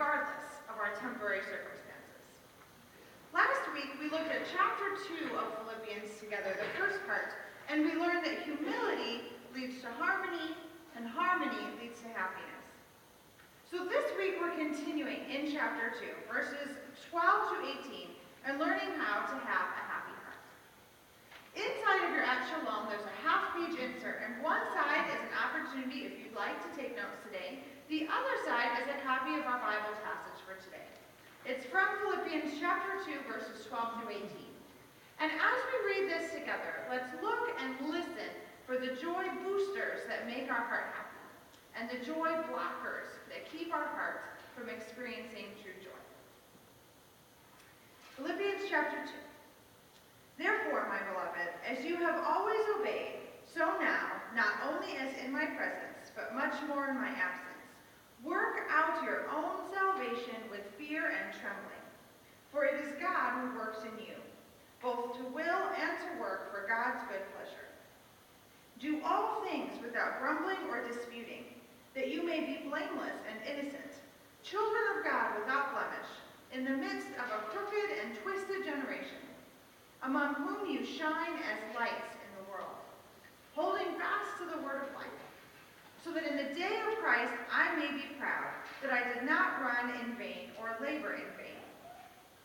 regardless of our temporary circumstances. Last week, we looked at chapter 2 of Philippians together, the first part, and we learned that humility leads to harmony, and harmony leads to happiness. So this week, we're continuing in chapter 2, verses 12 to 18, and learning how to have a happy heart. Inside of your At Shalom, there's a half-page insert, and one side is an opportunity if you'd like to take notes today. The other side is a copy of our Bible passage for today. It's from Philippians chapter 2, verses 12 through 18. And as we read this together, let's look and listen for the joy boosters that make our heart happy, and the joy blockers that keep our heart from experiencing true joy. Philippians chapter 2. Therefore, my beloved, as you have always obeyed, so now, not only as in my presence, but much more in my absence, work out your own salvation with fear and trembling. For it is God who works in you, both to will and to work for God's good pleasure. Do all things without grumbling or disputing, that you may be blameless and innocent, children of God without blemish, in the midst of a crooked and twisted generation, among whom you shine as lights in the world, holding fast to the word of life, so that in the day of Christ I may be proud that I did not run in vain or labor in vain.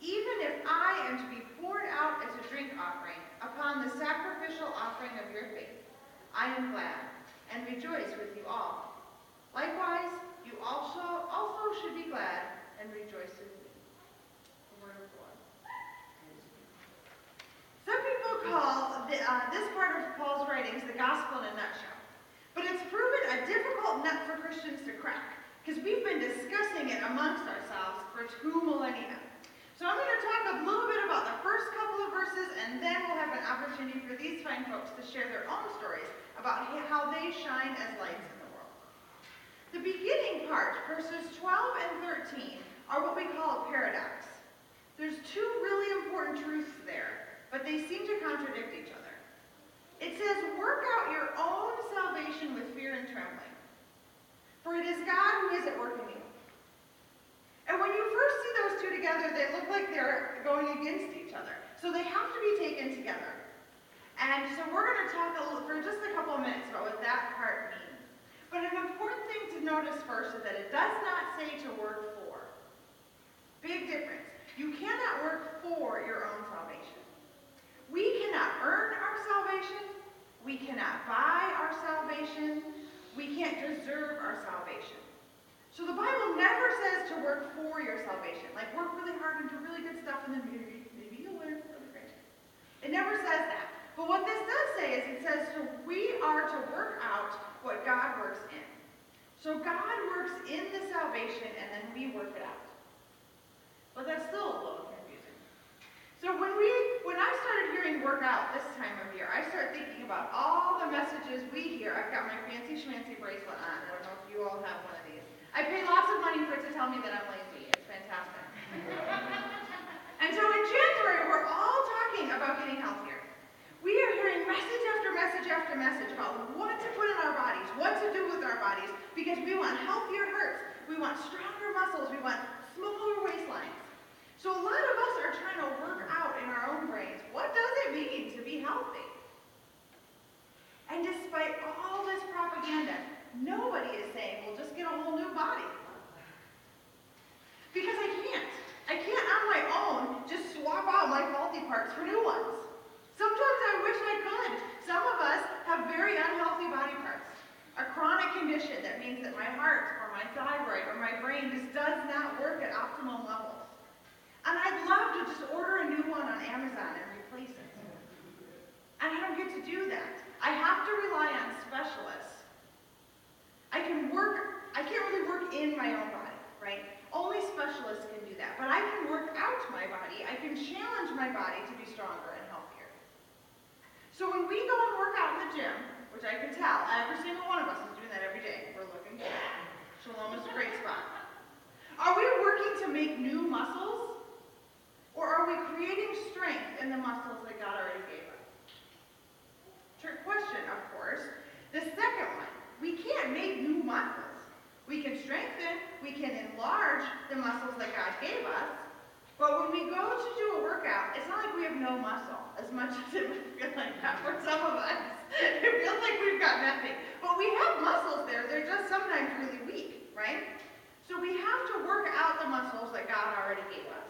Even if I am to be poured out as a drink offering upon the sacrificial offering of your faith, I am glad and rejoice with you all. Likewise, you also should be glad and rejoice with me. The word of the Lord. Some people call this part of Paul's writings the gospel in a nutshell. But it's proven a difficult nut for Christians to crack, because we've been discussing it amongst ourselves for 2 millennia. So I'm going to talk a little bit about the first couple of verses, and then we'll have an opportunity for these fine folks to share their own stories about how they shine as lights in the world. The beginning part, verses 12 and 13, are what we call a paradox. There's 2 really important truths there, but they seem to contradict each other. It says, work out your own salvation with fear and trembling. For it is God who is at work in you. And when you first see those 2 together, they look like they're going against each other. So they have to be taken together. And so we're going to talk for just a couple of minutes about what that part means. But an important thing to notice first is that it does not say to work for. Big difference. You cannot work for your own salvation. We cannot earn our salvation. We cannot buy our salvation. We can't deserve our salvation. So the Bible never says to work for your salvation. Like work really hard and do really good stuff and then maybe you'll win. It never says that. But what this does say is it says we are to work out what God works in. So God works in the salvation and then we work it out. But that's still a little confusing. So when I started hearing work out this time of year, I started thinking about all the messages we hear. I've got my fancy schmancy bracelet on. I don't know if you all have one of these. I pay lots of money for it to tell me that I'm lazy. It's fantastic. And so in January, we're all talking about getting healthier. We are hearing message after message after message about what to put in our bodies, what to do with our bodies, because we want healthier hearts, we want stronger muscles, we want smaller waistlines. So a lot of us are trying to work out in our own brains, what does it mean to be healthy? And despite all this propaganda, nobody is saying, well, just get a whole new body. Because I can't on my own just swap out my faulty parts for new ones. Sometimes I wish I could. Some of us have very unhealthy body parts. A chronic condition that means that my heart or my thyroid or my brain just does not work at optimal levels. And I'd love to just order a new one on Amazon and replace it. And I don't get to do that. I have to rely on specialists. I can't really work in my own body, right? Only specialists can do that. But I can work out my body. I can challenge my body to be stronger and healthier. So when we go and work out in the gym, which I can tell, every single one of us is doing that every day. We're looking good. Shalom is a great spot. Are we working to make new muscles? Or are we creating strength in the muscles that God already gave us? Trick question, of course. The second one, we can't make new muscles. We can strengthen, we can enlarge the the muscles that God gave us, but when we go to do a workout, it's not like we have no muscle, as much as it would feel like that for some of us. It feels like we've got nothing. But we have muscles there, they're just sometimes really weak, right? So we have to work out the muscles that God already gave us.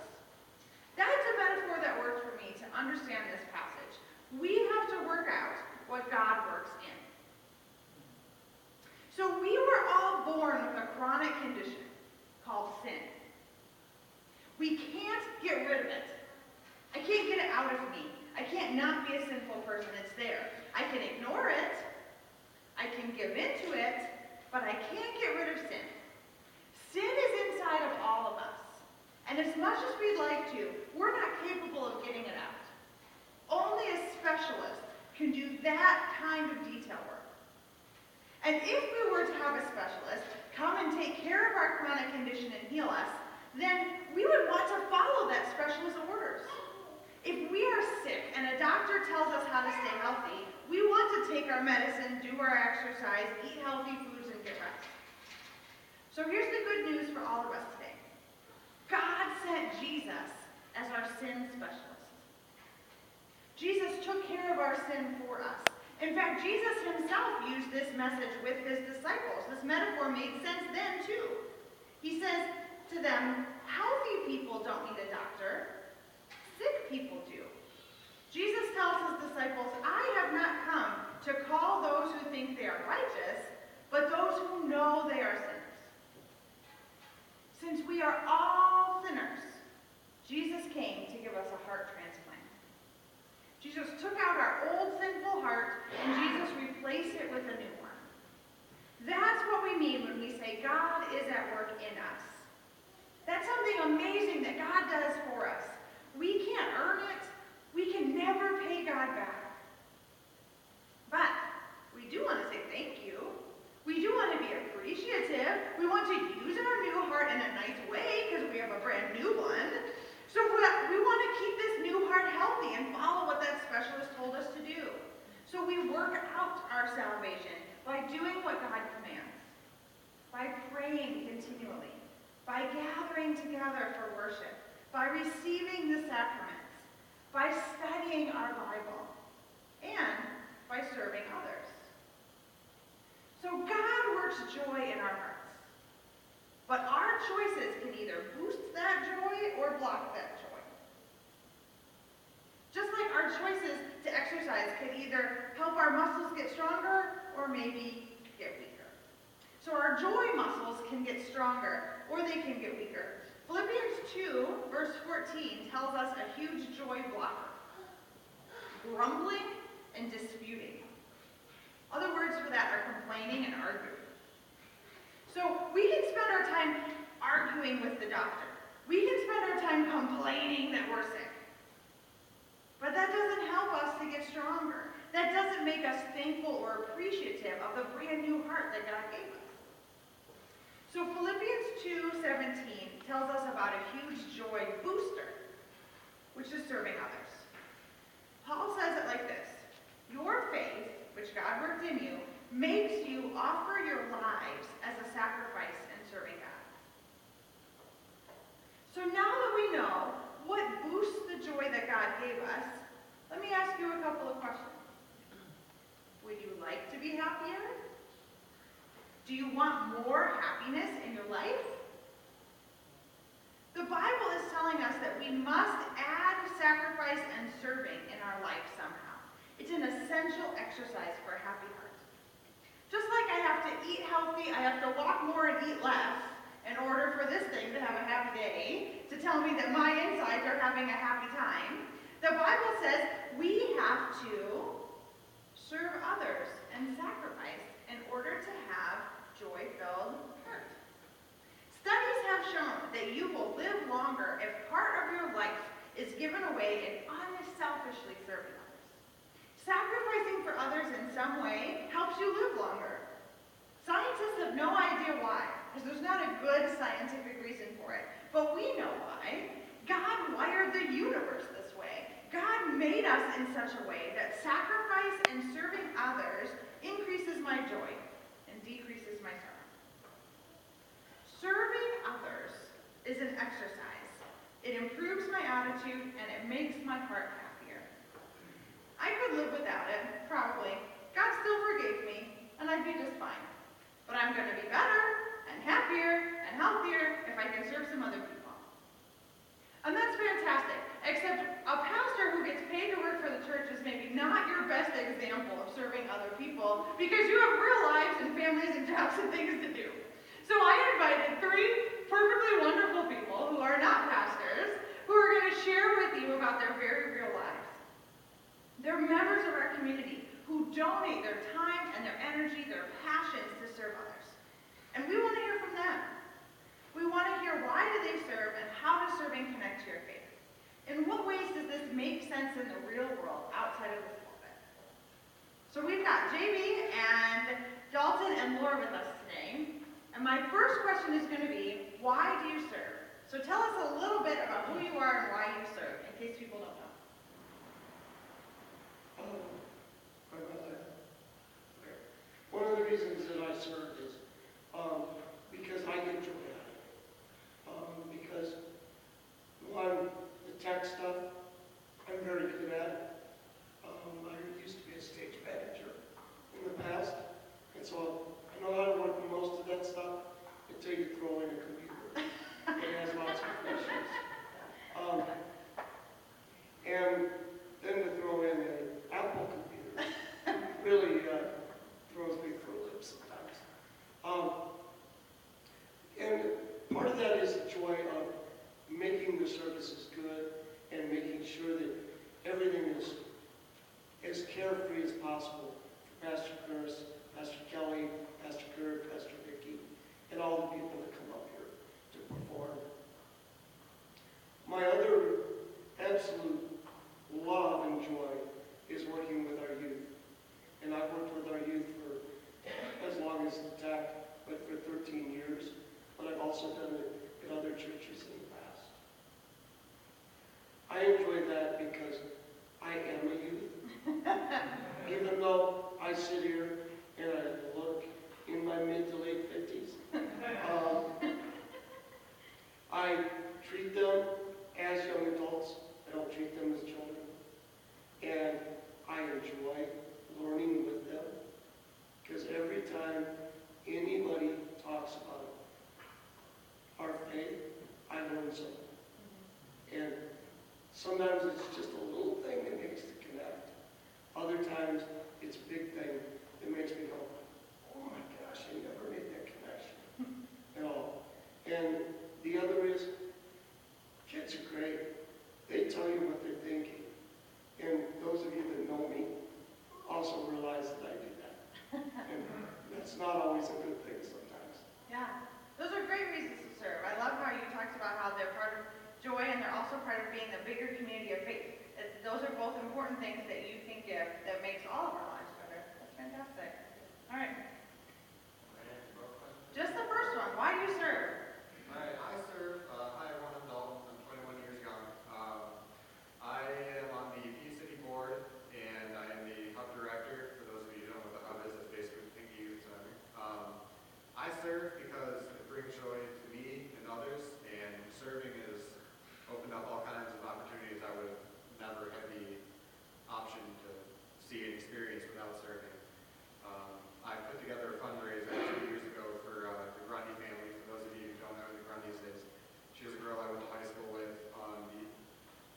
That's a metaphor that worked for me to understand this passage. We have to work out what God works in. So we were all born with a chronic condition called sin. We can't get rid of it. I can't get it out of me. I can't not be a sinful person. It's there. I can ignore it. I can give into it, but I can't get rid of sin. Sin is inside of all of us. And as much as we'd like to, we're not capable of getting it out. Only a specialist can do that kind of detail work. And if we were to have a specialist come and take care of our chronic condition and heal us, then we would want to follow that specialist's orders. If we are sick and a doctor tells us how to stay healthy, we want to take our medicine, do our exercise, eat healthy foods, and get rest. So here's the good news for all of us today. God sent Jesus as our sin specialist. Jesus took care of our sin for us. In fact, Jesus himself used this message with his disciples. This metaphor made sense then too. He says to them, healthy people don't need a doctor. Sick people do. Jesus tells his disciples, I have not come to call those who think they are righteous, but those who know they are sinners. Since we are all sinners, Jesus came to give us a heart transplant. Jesus took out our old sinful heart, and Jesus replaced it with a new one. That's what we mean when we say God is at work in us. That's something amazing that God does for us. We can't earn it. We can never pay God back. But we do want to say thank you. We do want to be appreciative. We want to use our new heart in a nice way because we have a brand new one. So we want to keep this new heart healthy and follow what that specialist told us to do. So we work out our salvation by doing what God commands, by praying continually, by gathering together for worship, by receiving the sacraments, by studying our Bible, and by serving others. So God works joy in our hearts. But our choices can either boost that joy or block that joy. Just like our choices to exercise can either help our muscles get stronger or maybe get weaker. So our joy muscles can get stronger or they can get weaker. Philippians 2, verse 14 tells us a huge joy blocker. Grumbling and disputing. Other words for that are complaining and arguing. So we can spend our time arguing with the doctor. We can spend our time complaining that we're sick. But that doesn't help us to get stronger. That doesn't make us thankful or appreciative of the brand new heart that God gave us. So Philippians 2:17 tells us about a huge joy booster, which is serving others. Paul says it like this: your faith, which God worked in you, makes you offer your lives as a sacrifice in serving God. So now that we know what boosts the joy that God gave us, let me ask you a couple of questions. Would you like to be happier? Do you want more happiness in your life? The Bible is telling us that we must add sacrifice and serving in our life somehow. It's an essential exercise for a happy heart. Just like I have to eat healthy, I have to walk more and eat less in order for this thing to have a happy day, to tell me that my insides are having a happy time. The Bible says we have to serve others and sacrifice in order to have joy-filled heart. Studies have shown that you will live longer if part of your life is given away in unselfishly serving others. Sacrificing for others in some way helps you live longer. Scientists have no idea why, because there's not a good scientific reason for it. But we know why. God wired the universe this way. God made us in such a way that sacrifice and serving others increases my joy and decreases my sorrow. Serving others is gratitude, and it makes my heart happier. I could live without it, probably. God still forgave me, and I'd be just fine. But I'm going to be better, and happier, and healthier if I can serve some other people. And that's fantastic, except a pastor who gets paid to work for the church is maybe not your best example of serving other people, because you have real lives and families and jobs and things to do. So I invited 3 perfectly wonderful people who are not pastors, who are going to share with you about their very real lives. They're members of our community who donate their time and their energy, their passions to serve others. And we want to hear from them. We want to hear why do they serve and how does serving connect to your faith. In what ways does this make sense in the real world outside of this pulpit? So we've got JB and Dalton and Laura with us today. And my first question is going to be, why do you serve? So tell us a little bit about who you are and why you serve, in case people don't know. One of the reasons that I serve is because I get joy out of it. Because, one, the tech stuff, I'm very good at it. I used to be a stage manager in the past, and so I know how to work with most of that stuff until you throw in a computer. It has lots of features. And then to throw in an Apple computer really throws me for a loop sometimes. And part of that is the joy of making the services good and making sure that everything is as carefree as possible for Pastor Chris, Pastor Kelly, Pastor Kurt, Pastor Vicki, and all the people that come up here to perform. My other absolute love and joy is working with our youth. And I've worked with our youth for as long as the TAC, but for 13 years. But I've also done it at other churches in the past. I enjoy that because I am a youth. Even though I sit here and I look in my mid to late 50s, I treat them as young adults. I don't treat them as children. And I enjoy learning with them. Because every time anybody talks about our faith, I learn something. And sometimes it's just a little thing that makes the connect. Other times it's a big thing that makes me go, oh my gosh, I never made that connection at all. And the other is, kids are great. They tell you what they're thinking. And those of you that know me also realize that I do that. And that's not always a good thing sometimes. Yeah, those are great reasons to serve. I love how you talked about how they're part of joy and they're also part of being a bigger community of faith. Those are both important things that you can give that makes all of our lives better. That's fantastic. All right. Just the first one. Why do you serve? All right, I serve. Hi, everyone. I'm Dalton. I'm 21 years young. I am on the View City Board, and I am the Hub Director. For those of you who don't know what the Hub is, it's basically the Pinky Youth Center. I serve because it brings joy to me and others, and serving has opened up all kinds of opportunities I would have never had the option to see and experience without serving. I put together a fundraiser 2 years ago for the Grundy family. For those of you who don't know who the Grundys is, she was a girl I went to high school with.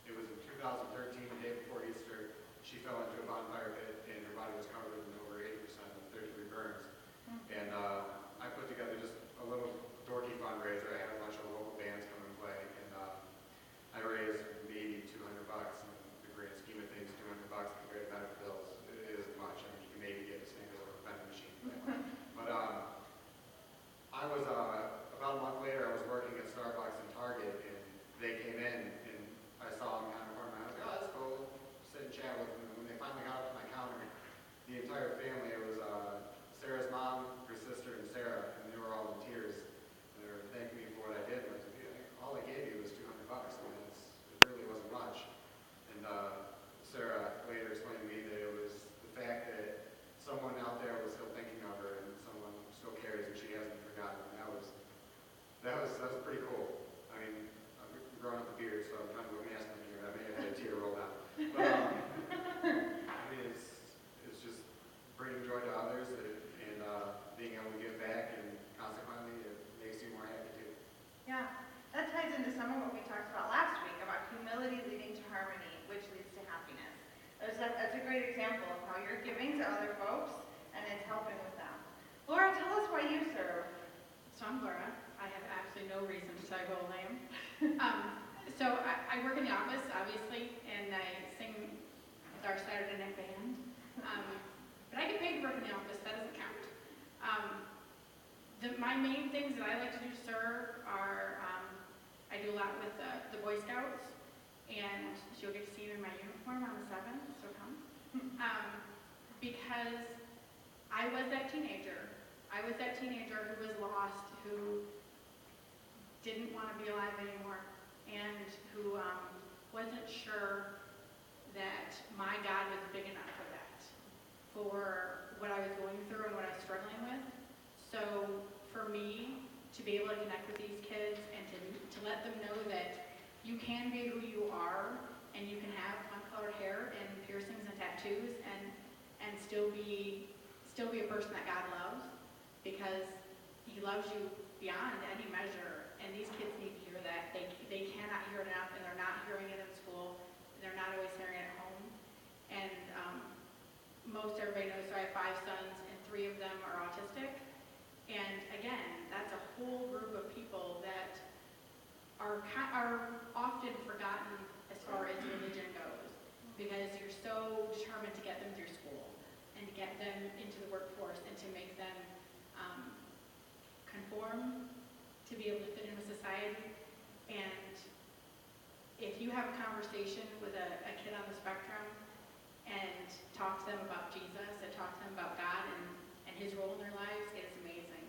It was in 2013, the day before Easter. She fell into a bonfire pit and her body was covered in over 80% of third-degree burns. And I put together just a little dorky fundraiser I'm Laura. I have absolutely no reason to tell you how old I am. So I work in the office, obviously, and I sing with our Saturday night band. But I get paid to work in the office. That doesn't count. My main things that I like to do to serve are I do a lot with the Boy Scouts, and you'll get to see them in my uniform on the 7th, so come. Because I was that teenager. I was that teenager who was lost, who didn't want to be alive anymore, and who wasn't sure that my God was big enough for that, for what I was going through and what I was struggling with. So for me, to be able to connect with these kids and to let them know that you can be who you are, and you can have fun-colored hair and piercings and tattoos, and still be a person that God loves, because He loves you beyond any measure. And these kids need to hear that. They cannot hear it enough, and they're not hearing it in school, and they're not always hearing it at home. And most everybody knows, so I have 5 sons, and 3 of them are autistic. And again, that's a whole group of people that are often forgotten as far as religion goes, because you're so determined to get them through school and to get them into the workforce and to make them conform to be able to fit in with society. And if you have a conversation with a kid on the spectrum and talk to them about Jesus and talk to them about God and His role in their lives, it is amazing.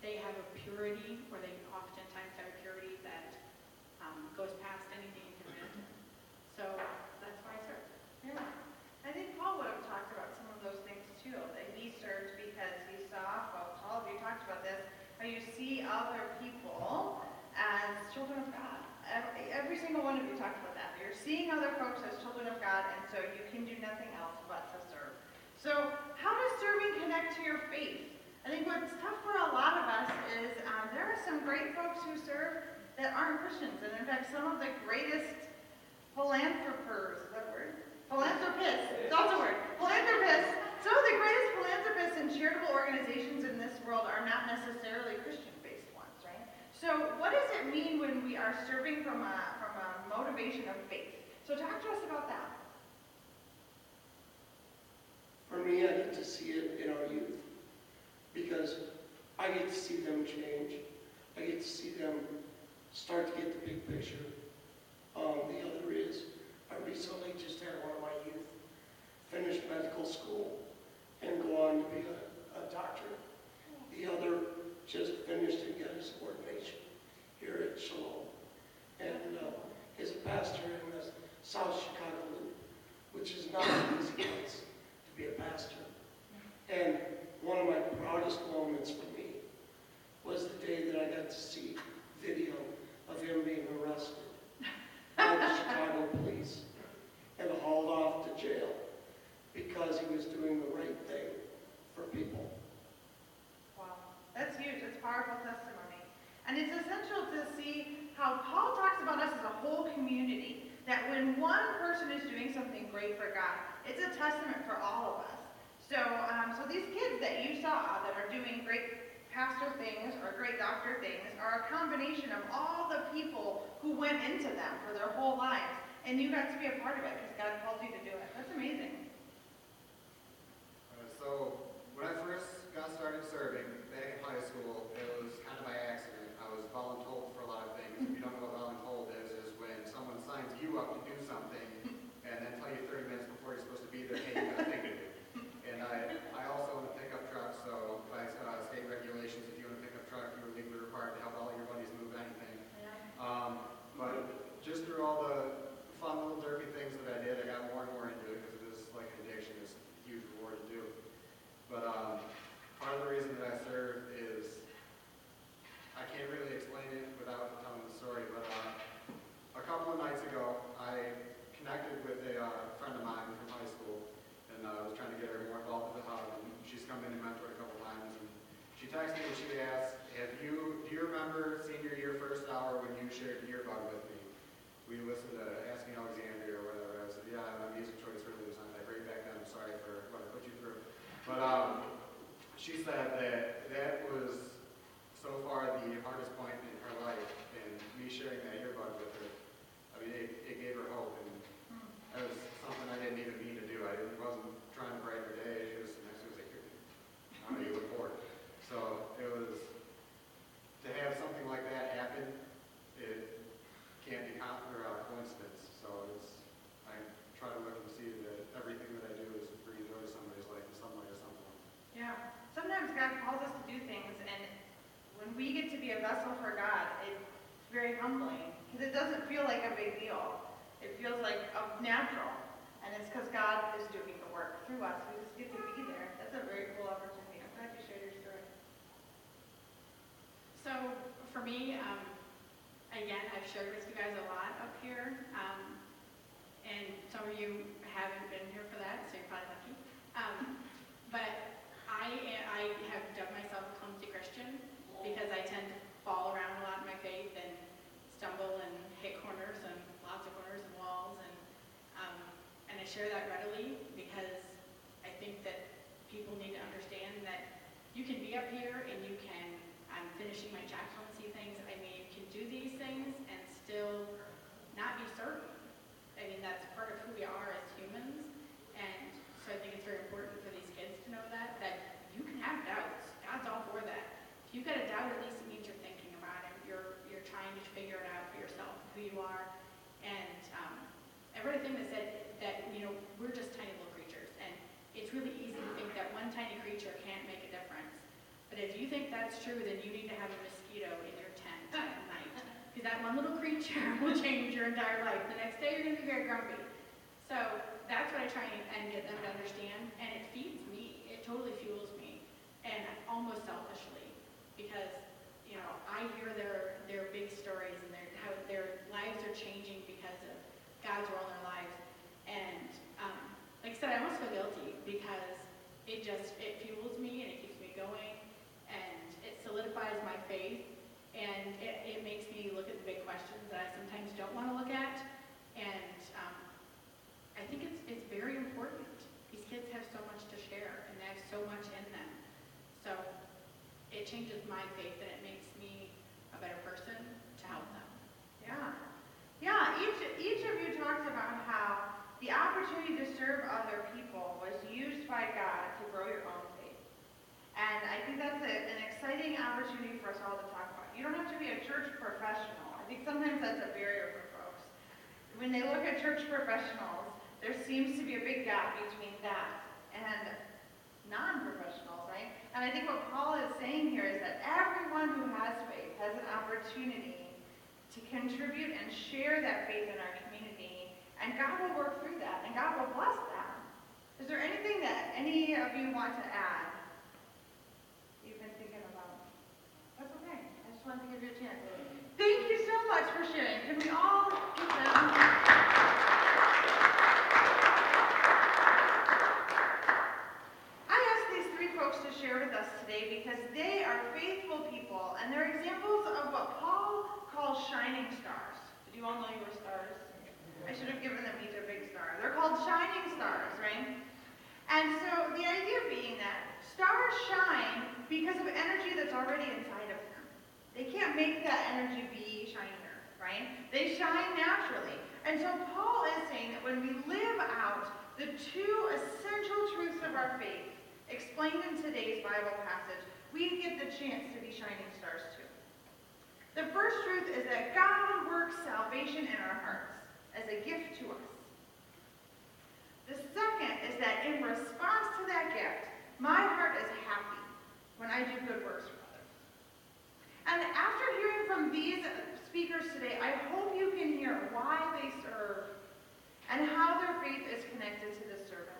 They have a purity, or they oftentimes have a purity that goes past anything you can imagine. So that's why I serve. Yeah. I think Paul would have talked about some of those things too, that he served because he saw, well, all of you talked about this, how you see other people as children of God. Every single one of you talked about that. You're seeing other folks as children of God, and so you can do nothing else but to serve. So how does serving connect to your faith? I think what's tough for a lot of us is there are some great folks who serve that aren't Christians. And in fact, some of the greatest philanthropists, is that a word? Philanthropists, that's a word. Philanthropists, some of the greatest philanthropists and charitable organizations in this world are not necessarily Christian-based ones, right? So what does it mean when we are serving from a motivation of faith? So talk to us about that. For me, I get to see it in our youth, because I get to see them change. I get to see them start to get the big picture. The other is, I recently just had one of my youth finish medical school and go on to be a doctor. The other just finished and got his ordination here at Shalom. And is a pastor in the South Chicago Loop, which is not an easy place to be a pastor. And one of my proudest moments for me was the day that I got to see video of him being arrested by the Chicago police and hauled off to jail because he was doing the right thing for people. Wow, that's huge. It's powerful testimony. And it's essential to see how Paul talks about us as a whole community, that when one person is doing something great for God, it's a testament for all of us. So these kids that you saw that are doing great pastor things or great doctor things are a combination of all the people who went into them for their whole lives, and you got to be a part of it because God called you to do it. That's amazing. So when I first got started serving back in high school, it was kind of by accident. I was voluntold for a lot of things. If you don't know what voluntold is when someone signs you up to do something and then tell you 30 minutes before you're supposed to be there, hey, you got a thing to do. And I also own a pickup truck, so by state regulations, if you own a pickup truck, you were legally required to help all your buddies move anything. But just through all the fun little derby things that I did, I got more and more into it because it is like an addiction. It's a huge reward to do. But part of the reason that I serve is, I can't really explain it without telling the story, but a couple of nights ago, I connected with a friend of mine from high school, and I was trying to get her more involved with the hub, and she's come in and mentored a couple times, and she texted me and she asked, do you remember senior year first hour when you shared your bug with me? We listened to Asking Alexandria or whatever. I said, yeah, my music choice really was not that great back then. I'm sorry for what I put you through. But she said that was the hardest point in her life, and me sharing that earbud with her, I mean, it gave her hope, and that was something I didn't even mean to do. Wasn't trying to brighten her day. She was like, I don't know, you look bored. So it was, to have something like that happen, it can't be coincidence. So I try to look and see that everything that I do is to bring joy to somebody's life in some way or something. Yeah. Sometimes God calls us to do things, and when we get to be a vessel for God, it's very humbling, because it doesn't feel like a big deal. It feels like natural, and it's because God is doing the work through us. We just get to be there. That's a very cool opportunity. I'm glad you shared your story. So for me, again, I've shared with you guys a lot up here, and some of you haven't been here for that, so you're probably lucky. But I have dubbed myself a clumsy Christian because I tend to fall around a lot in my faith and stumble and hit corners and lots of corners and walls, and I share that readily because I think that people need to understand that you can be up here and you can, I'm finishing my chaplaincy things, I mean, you can do these things and still not be certain. I mean, that's part of who we are as humans, and so I think it's very important for these kids to know that you can have doubts. God's all for that. If you've got a doubt, at least it means you're thinking about it. You're trying to figure it out for yourself, who you are. And I read a thing that said that, we're just tiny little creatures, and it's really easy to think that one tiny creature can't make a difference. But if you think that's true, then you need to have a mosquito in your tent at night, because that one little creature will change your entire life. The next day, you're going to be very grumpy. So that's what I try and get them to understand, and it feeds me. It totally fuels me, and almost selfishly, because I hear their big stories and how their lives are changing because of God's role in their lives, and like I said, I almost feel guilty because it fuels me and it keeps me going, and it solidifies my faith, and it makes me look at the big questions that I sometimes don't want to look at, and I think it's very important. These kids have so much to share, and they have so much in them. So it changes my faith, and it makes me a better person to help them. Yeah. Yeah, each of you talked about how the opportunity to serve other people was used by God to grow your own faith. And I think that's an exciting opportunity for us all to talk about. You don't have to be a church professional. I think sometimes that's a barrier for folks. When they look at church professionals, there seems to be a big gap between that and non-professionals, right? And I think what Paul is saying here is that everyone who has faith has an opportunity to contribute and share that faith in our community, and God will work through that, and God will bless that. Is there anything that any of you want to add you've been thinking about? That's okay. I just wanted to give you a chance. Thank you so much for sharing. Can we all give them... to share with us today because they are faithful people, and they're examples of what Paul calls shining stars. Did you all know you were stars? I should have given them each a big star. They're called shining stars, right? And so the idea being that stars shine because of energy that's already inside of them. They can't make that energy be shinier, right? They shine naturally. And so Paul is saying that when we live out the two essential truths of our faith, explained in today's Bible passage, we get the chance to be shining stars too. The first truth is that God works salvation in our hearts as a gift to us. The second is that in response to that gift, my heart is happy when I do good works for others. And after hearing from these speakers today, I hope you can hear why they serve and how their faith is connected to this service.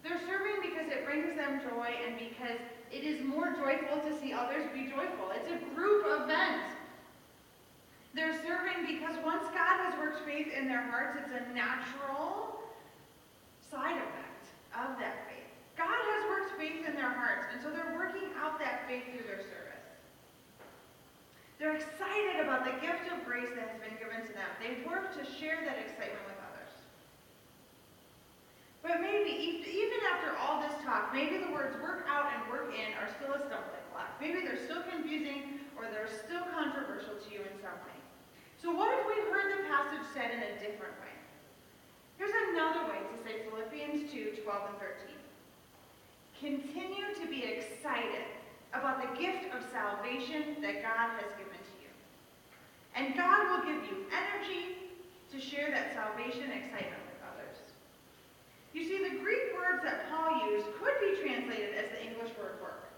They're serving because it brings them joy and because it is more joyful to see others be joyful. It's a group event. They're serving because once God has worked faith in their hearts, it's a natural side effect of that faith. God has worked faith in their hearts, and so they're working out that faith through their service. They're excited about the gift of grace that has been given to them. They work to share that excitement with others. But maybe, even after all this talk, maybe the words work out and work in are still a stumbling block. Maybe they're still confusing or they're still controversial to you in some way. So what if we heard the passage said in a different way? Here's another way to say Philippians 2:12 and 13. Continue to be excited about the gift of salvation that God has given to you. And God will give you energy to share that salvation excitement with others. You see, the Greek words that Paul used could be translated as the English word work.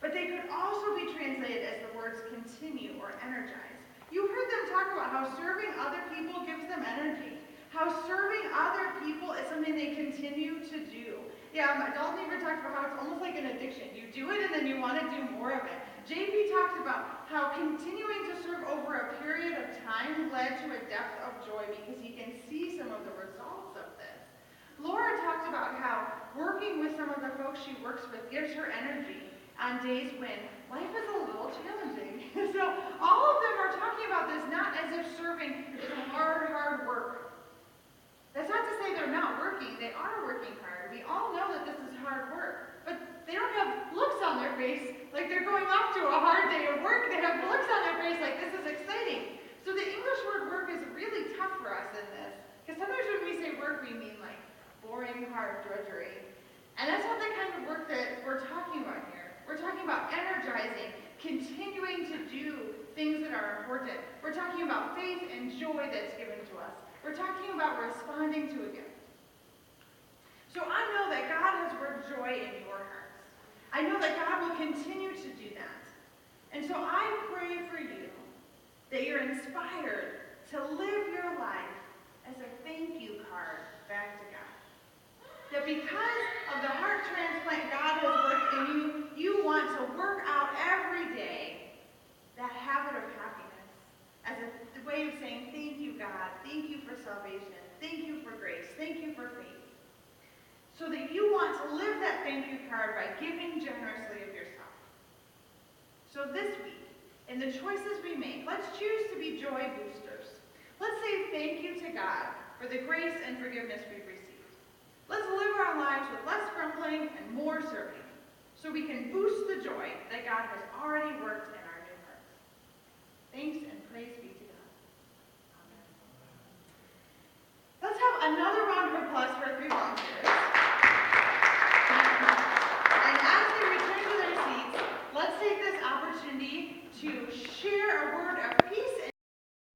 But they could also be translated as the words continue or energize. You heard them talk about how serving other people gives them energy. How serving other people is something they continue to do. Yeah, Dalton even talked about how it's almost like an addiction. You do it and then you want to do more of it. JP talked about how continuing to serve over a period of time led to a depth of joy because he can see some of the results of this. Laura talked about how working with some of the folks she works with gives her energy on days when life is a little challenging. So all of them are talking about this not as if serving is hard work. That's not to say they're not working. They are working hard. We all know that this is hard work. But they don't have looks on their face like they're going off to a hard day of work. They have looks on their face like this is exciting. So the English word work is really tough for us in this. Because sometimes when we say work, we mean like boring, hard drudgery. And that's not the kind of work that we're talking about here. We're talking about energizing, continuing to do things that are important. We're talking about faith and joy that's given to us. We're talking about responding to a gift. So I know that God has worked joy in your hearts. I know that God will continue to do that. And so I pray for you that you're inspired to live your life as a thank you card back to God. That because of the heart transplant God has worked in you, you want to work out every day that habit of happiness as a way of saying, thank you, God. Thank you for salvation. Thank you for grace. Thank you for faith. So that you want to live that thank you card by giving generously of yourself. So this week, in the choices we make, let's choose to be joy boosters. Let's say thank you to God for the grace and forgiveness we've received. Let's live our lives with less grumbling and more serving, so we can boost the joy that God has already worked in our new hearts. Thanks and praise be to God.